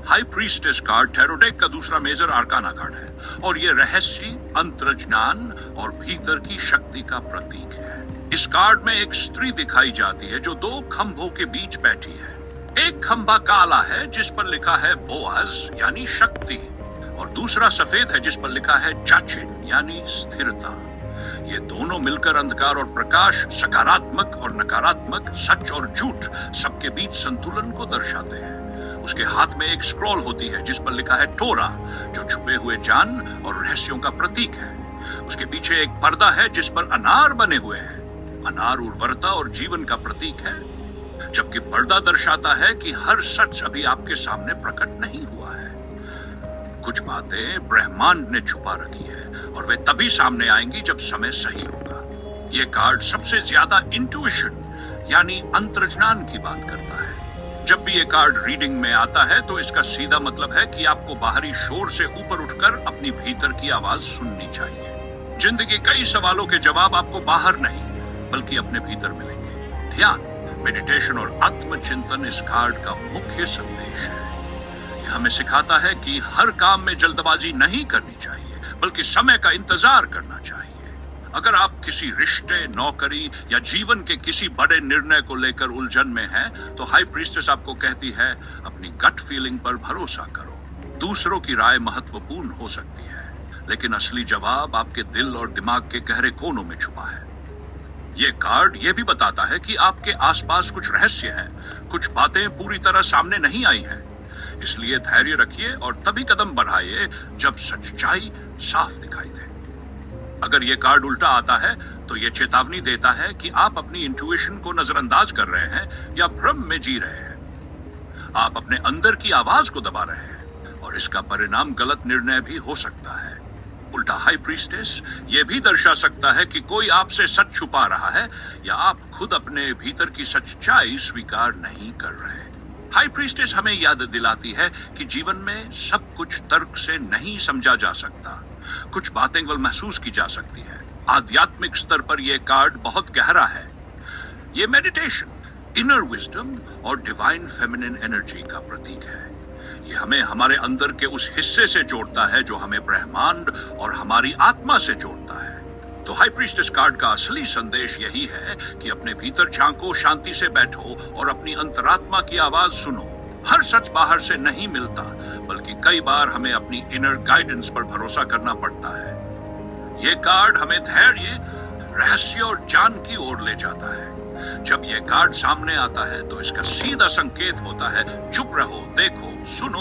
High priestess card tarot deck का दूसरा major आर्काना card है और ये रहस्य, अंतर्ज्ञान और भीतर की शक्ति का प्रतीक है। इस कार्ड में एक स्त्री दिखाई जाती है जो दो खंभों के बीच बैठी है। एक खंभा काला है जिस पर लिखा है बोआज यानी शक्ति, और दूसरा सफेद है जिस पर लिखा है चाचिन यानी स्थिरता। ये दोनों मिलकर अंधकार और प्रकाश, सकारात्मक और नकारात्मक, सच और झूठ, सबके बीच संतुलन को दर्शाते हैं। उसके हाथ में एक स्क्रॉल होती है जिस पर लिखा है टोरा, जो छुपे हुए ज्ञान और रहस्यों का प्रतीक है। उसके पीछे एक पर्दा है जिस पर अनार बने हुए हैं। अनार उर्वरता और जीवन का प्रतीक है, जबकि पर्दा दर्शाता है कि हर सच अभी आपके सामने प्रकट नहीं हुआ है। कुछ बातें ब्रह्मांड ने छुपा रखी है और वे तभी सामने आएंगी जब समय सही होगा। ये कार्ड सबसे ज्यादा इंट्यूशन यानी अंतर्ज्ञान की बात करता है। जब भी ये कार्ड रीडिंग में आता है तो इसका सीधा मतलब है कि आपको बाहरी शोर से ऊपर उठकर अपनी भीतर की आवाज सुननी चाहिए। जिंदगी कई सवालों के जवाब आपको बाहर नहीं बल्कि अपने भीतर मिलेंगे। ध्यान, मेडिटेशन और आत्मचिंतन इस कार्ड का मुख्य संदेश है। यह हमें सिखाता है कि हर काम में जल्दबाजी नहीं करनी चाहिए बल्कि समय का इंतजार करना चाहिए। अगर आप किसी रिश्ते, नौकरी या जीवन के किसी बड़े निर्णय को लेकर उलझन में हैं, तो हाई प्रीस्टेस आपको कहती है अपनी गट फीलिंग पर भरोसा करो। दूसरों की राय महत्वपूर्ण हो सकती है, लेकिन असली जवाब आपके दिल और दिमाग के गहरे कोनों में छुपा है। ये कार्ड ये भी बताता है कि आपके आसपास कुछ रहस्य है, कुछ बातें पूरी तरह सामने नहीं आई हैं। इसलिए धैर्य रखिए और तभी कदम बढ़ाइए जब सच्चाई साफ दिखाई दे। अगर ये कार्ड उल्टा आता है तो ये चेतावनी देता है कि आप अपनी इंट्यूशन को नजरअंदाज कर रहे हैं या भ्रम में जी रहे हैं। आप अपने अंदर की आवाज को दबा रहे हैं और इसका परिणाम गलत निर्णय भी हो सकता है। उल्टा हाई प्रीस्टेस ये भी दर्शा सकता है कि कोई आपसे सच छुपा रहा है या आप खुद अपने भीतर की सच्चाई स्वीकार नहीं कर रहे। हाई प्रीस्टेस हमें याद दिलाती है कि जीवन में सब कुछ तर्क से नहीं समझा जा सकता। कुछ बातें केवल महसूस की जा सकती है। आध्यात्मिक स्तर पर यह कार्ड बहुत गहरा है। ये मेडिटेशन, इनर विजडम और डिवाइन फेमिनिन एनर्जी का प्रतीक है। ये हमें हमारे अंदर के उस हिस्से से जोड़ता है जो हमें ब्रह्मांड और हमारी आत्मा से जोड़ता है। तो हाई प्रीस्टेस कार्ड का असली संदेश यही है कि अपने भीतर झांको, शांति से बैठो और अपनी अंतरात्मा की आवाज सुनो। हर सच बाहर से नहीं मिलता, बल्कि कई बार हमें अपनी इनर गाइडेंस पर भरोसा करना पड़ता है। ये कार्ड हमें धैर्य, रहस्य और ज्ञान की ओर ले जाता है। जब यह कार्ड सामने आता है तो इसका सीधा संकेत होता है, चुप रहो, देखो, सुनो